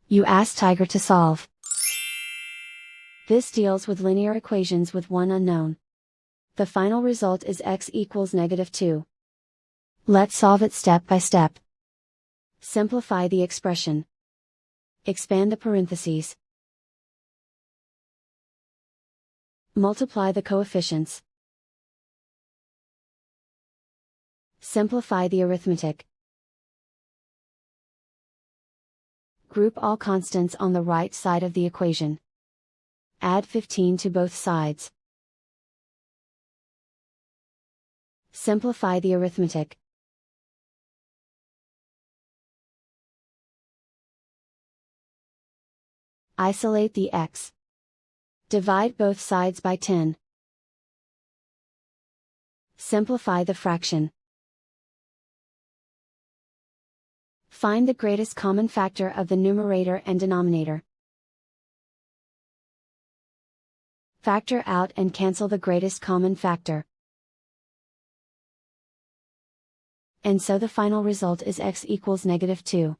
You ask Tiger to solve. This deals with linear equations with one unknown. The final result is x equals -2. Let's solve it step by step. Simplify the expression. Expand the parentheses. Multiply the coefficients. Simplify the arithmetic. Group all constants on the right side of the equation. Add 15 to both sides. Simplify the arithmetic. Isolate the x. Divide both sides by 10. Simplify the fraction. Find the greatest common factor of the numerator and denominator. Factor out and cancel the greatest common factor. And so the final result is x equals -2.